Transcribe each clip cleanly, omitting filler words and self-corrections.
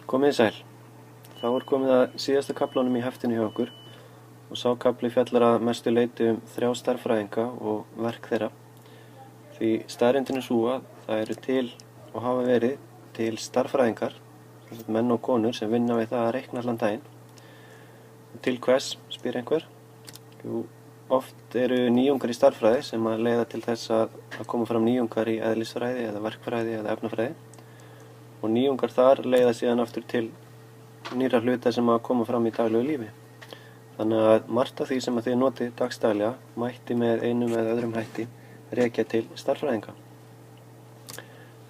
Komið sæl. Þá komið að síðasta kaflanum í heftinu hjá okkur og sá kafli fjallar að mestu leyti 3 stærðfræðinga og verk þeirra. Því staðreyndin sú að það eru til og hafa verið til stærðfræðingar, menn og konur sem vinna við það að reikna allan daginn. Til hvers, spyr einhver? Jú, oft eru nýjungar í stærðfræði sem að leiða til þess að koma fram nýjungar í eðlisfræði eða verkfræði eða efnafræði. Og nýjungar þar leiða síðan aftur til nýra hluta sem að koma fram í daglegu lífi. Þannig að margt af því sem að þið notið dagsdaglega mætti með einum eða öðrum hætti rekja til stærðfræðinga.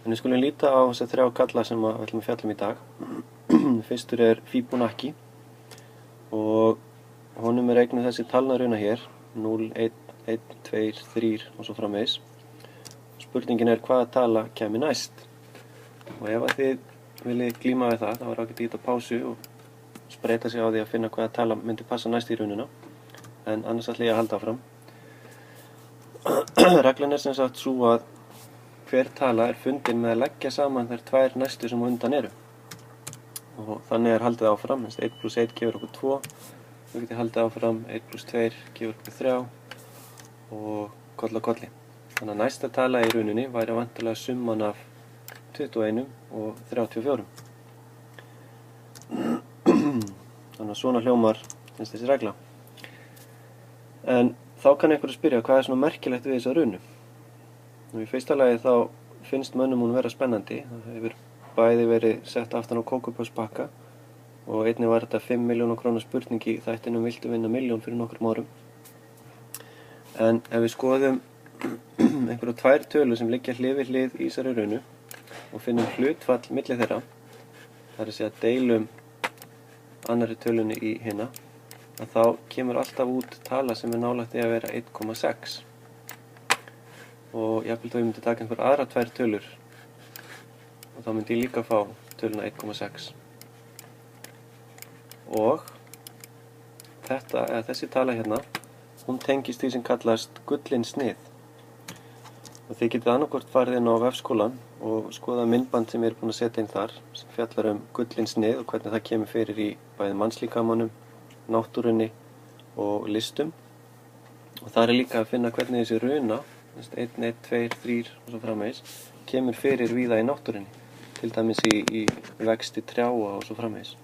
En við skulum líta á þessa 3 galla sem við ætlum að fjalla í dag. Fyrstur er Fibonacci og honum er eignuð þessi talnaruna hér, 0, 1, 1, 2, 3 og svo framvegis. Spurningin er hvaða tala kemur næst. Og ef að þið viljið glíma við það, þá er ágætt að íta á pásu og spreyta sig á því að finna hvaða tala myndi passa næst í rununa. En annars ætla ég að halda áfram. Reglan er sem sagt sú að hver tala er fundin með að leggja saman þær 2 næstu sem undan eru. Og þannig er haldið áfram, 1 + 1 gefur okkur 2. Við getum haldið áfram, 1 + 2 gefur okkur 3 og koll á kolli. Þannig að næsta tala í rununni væri væntanlega summan af 21 og 34. Þannig að svona hljómar þessi regla. En þá kann einhver að spyrja hvað er svona merkilegt við þessa runu. Nú í fyrsta lagi þá finnst mönnum hún vera spennandi. Það hefur bæði verið sett aftan á kókupösspakka og einnig var þetta 5 milljóna króna spurning í þættinum Viltu vinna milljón fyrir nokkrum árum. En ef við skoðum einhverja 2 tölur sem liggja hlið við hlið í þessari runu og finnum hlutfall milli þeirra, það er að segja deilum annarri tölunni í hina, að þá kemur alltaf út tala sem er nálægt því að vera 1,6. Og jafnvel þá ég myndi taka einhver aðra 2 tölur og þá myndi ég líka fá töluna 1,6. Og þessi tala hérna, hún tengist því sem kallast gullinsnið. Og þið getið annarkvort farið inn á vefskólan og skoða myndband sem ég er búinn að setja inn þar sem fjallar gullinsnið og hvernig það kemur fyrir í bæði mannslíkamanum, náttúrunni og listum. Og þar er líka að finna hvernig þessi runa, 1, 1, 2, 3 og svo framvegis, kemur fyrir víða í náttúrunni, til dæmis í vexti trjáa og svo framvegis.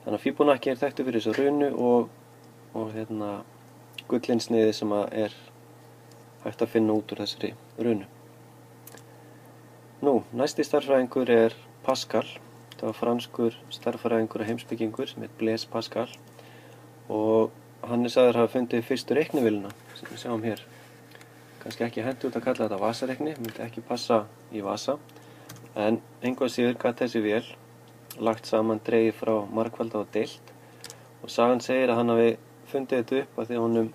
Þannig að Fibonacci er þekktur fyrir þessu runu og gullinsniði sem er hægt að finna út úr þessari runu. Nú, næsti stærðfræðingur er Pascal. Það var franskur stærðfræðingur og heimspekingur sem heit Blaise Pascal og hann er sagður að hafa fundið fyrstu reiknivélina sem við sjáum hér. Kannski ekki hentugt að kalla þetta vasareikni, myndi ekki passa í vasa, en engu að síður gat þessi vél lagt saman, dregið frá, margfaldað og deilt og sagan segir að hann hafi fundið þetta upp af því að honum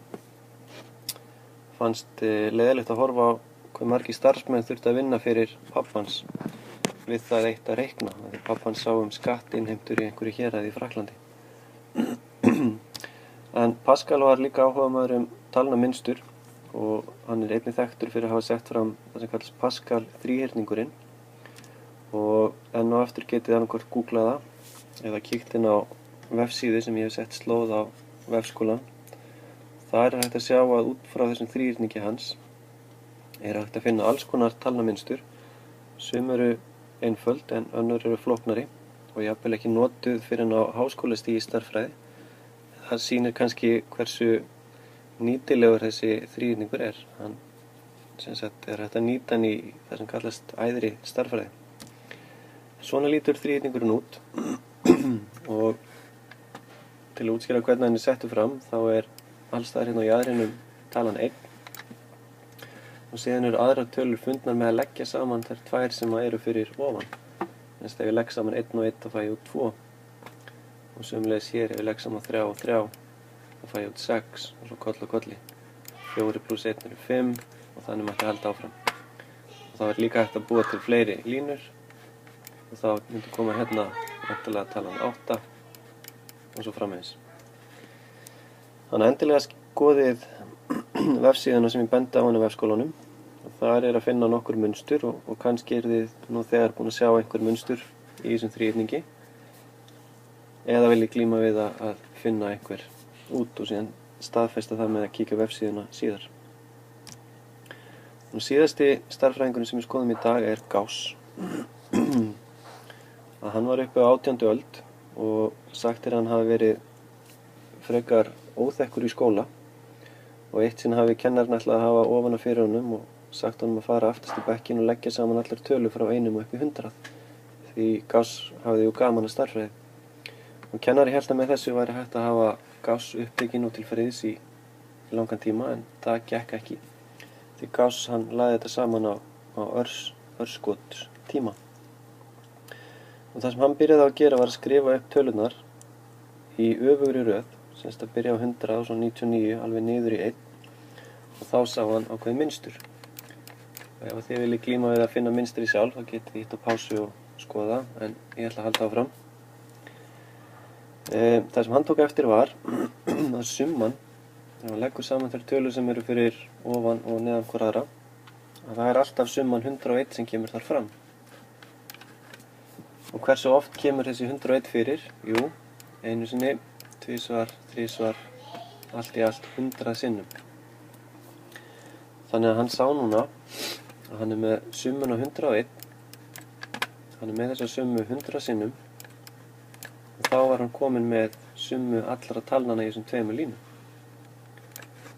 fannst leiðilegt að horfa á hvað margir starfsmenn þurfti að vinna fyrir pappans við það eitt að reikna. Því pappans sá skattinnheimtur í einhverju héraði í Frakklandi. En Pascal var líka áhugamaður talnamynstur og hann er einnig þekktur fyrir að hafa sett fram það sem kallast Pascal þríhyrningurinn. Og enn og aftur getið annarkvort googlað það eða kíkt inn á vefsíðu sem ég hef sett slóð á vefskólan. Það er hægt að sjá að út frá þessum þríhyrningi hans er hægt að finna alls konar talnamynstur. Sum eru einföld en önnur eru flóknari og jafnvel ekki notuð fyrir á háskólastigi í stærðfræði. Það sýnir kannski hversu nýtilegur þessi þríhyrningur er. Hann sem sagt er hægt að nýta hann í það sem kallast æðri stærðfræði. Svona lítur þríhyrningurinn út og til að útskýra hvernig hann er settur fram þá er alls staðar hérna á jaðrinum talan 1 og síðan eru aðrar tölur fundnar með að leggja saman þær 2 sem eru fyrir ofan. Ef ég legg saman 1 og 1 þá fæ ég út 2 og sömuleiðis hér ef ég legg saman 3 og 3 þá fæ ég út 6 og svo koll og kolli. 4 + 1 eru 5 og þannig mætti halda áfram. Og þá er líka hægt að búa til fleiri línur og þá myndi koma hérna væntanlega talan 8 og svo framvegis. Þannig að endilega skoðið vefsíðuna sem ég bendi á hana vefskólanum og þar er að finna nokkur munstur og kannski þið nú þegar búin að sjá einhver munstur í þessum þríhyrningi eða vilji glíma við að finna einhver út og síðan staðfesta það með að kíkja á vefsíðuna síðar. Nú síðasti stærðfræðingurinn sem við skoðum í dag er Gauss. Hann var uppi á 18. öld og sagt að hann hafi verið frekar óþekkur í skóla og eitt sinn hafi kennarinn ætlað að hafa ofan af fyrir honum og sagt honum að fara aftast í bekkinn og leggja saman allar tölur frá 1 og upp í 100 því Gauss hafði jú gaman að stærðfræði. Og kennari hélt að með þessu væri hægt að hafa Gauss uppbygginn og til friðs í langan tíma en það gekk ekki því Gauss hann lagði þetta saman á örskot tíma. Og það sem hann byrjaði að gera var að skrifa upp tölurnar í öfugri röð, semst að byrja á 100 og svo 99 alveg niður í 1 og þá sá hann ákveðið mynstur. Og ef þið viljið glíma við að finna mynstri sjálf þá getið þið hitt á pásu og skoða en ég ætla að halda áfram. Það sem hann tók eftir var að summan, ef hann leggur saman þær tölur sem eru fyrir ofan og neðan hvor aðra, að það er alltaf summan 101 sem kemur þar fram. Og hversu oft kemur þessi 101 fyrir? Jú, einu sinni, tvisvar, þrisvar, allt í allt 100 sinnum. Þannig að hann sá núna að hann er með summun á 101, hann er með þessa summu 100 sinnum og þá var hann kominn með summu allra talnanna í þessum tveimur línum.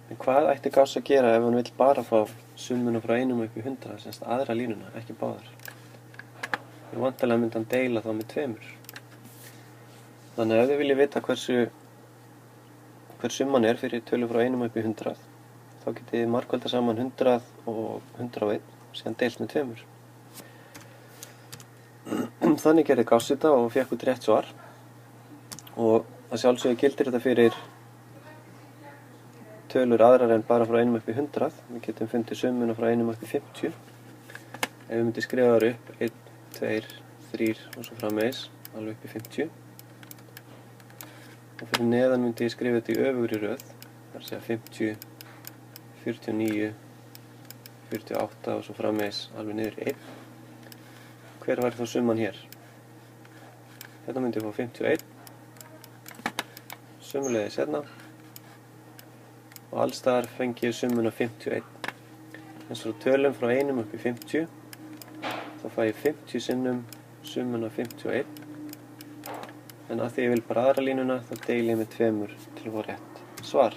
En hvað ætti Gauss að gera ef hann vill bara fá summuna frá 1 upp í 100, semst aðra línuna, ekki báðar? Því vantarlega myndi hann deila þá með 2. Þannig að ef þið viljið vita hver summan er fyrir tölur frá 1 upp í 100, þá getið þið margfalda saman 100 og 101 og síðan deilt með 2. Þannig gerði Gauss þetta og fékk út rétt svar og að sjálfsögðu gildir þetta fyrir tölur aðrar en bara frá 1 upp í 100. Við getum fundið summuna frá 1 upp í 50. Ef við myndum skrifa þar upp 1, 2, 3 og svo framvegis alveg upp í 50 og fyrir neðan myndi ég skrifa þetta í öfugri röð, það er að segja 50, 49, 48 og svo framvegis alveg niður í 1. Hver var þá summan hér? Hérna myndi ég fá 51, sömuleiðis hérna og alls staðar fengi ég summuna 51. En svo tölum frá 1 upp í 50, þá fæ ég 50 sinnum summuna 51 en að því ég vil bara aðra línuna þá deili ég með 2 til að fá rétt svar.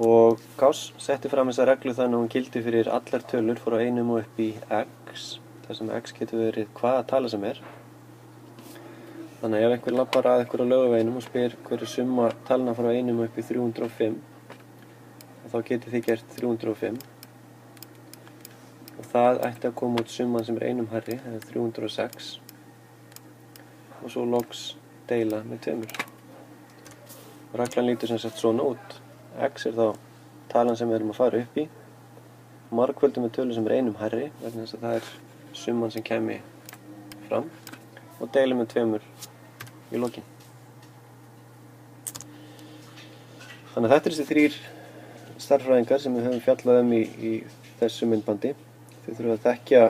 Og Gauss setti fram þessa reglu þannig að hún gildi fyrir allar tölur frá 1 og upp í x, þar sem x getur verið hvaða tala sem er. Þannig að ef einhver labbar að einhver á Laugaveginum og spyr hver er summa talna frá 1 upp í 305, og þá getið þið gert 305. Og það ætti að koma út summan sem er 1 hærri, eða 306, og svo loks deila með 2. Reglan lítur sem sagt svona út. X er þá talan sem við erum að fara upp í, margföldum með tölu sem er 1 hærri, vegna þess að það er summan sem kemi fram, og deilum með 2 í lokin. Þannig að þetta er þessi 3 stærðfræðingar sem við höfum fjallað í þessu myndbandi. Þið þurfum að þekkja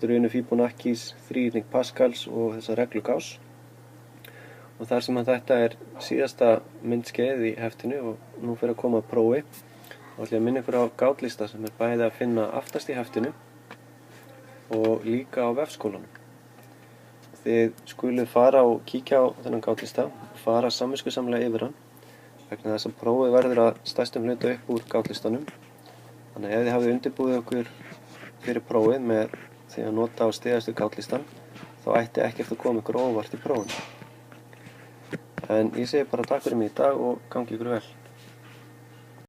runu Fibonaccis, þríhyrning Pascals og þessa reglu Gauss. Og þar sem að þetta er síðasta myndskeið í heftinu og nú fyrir að koma að prófi, þá ætlum ég að minna ykkur á gátlista sem er bæði að finna aftast í heftinu og líka á vefskólanum. Þið skuluð fara og kíkja á þennan gátlista og fara samviskusamlega yfir hann, vegna þess að prófið verður að stærstum hluta upp úr gátlistanum. Þannig að ef þið hafið undirbúið okkur fyrir prófið með því að nota á stigastu gátlistan, þá ætti ekkert að koma ykkur óvart í prófinu. En ég segi bara takk fyrir mig í dag og gangi ykkur vel.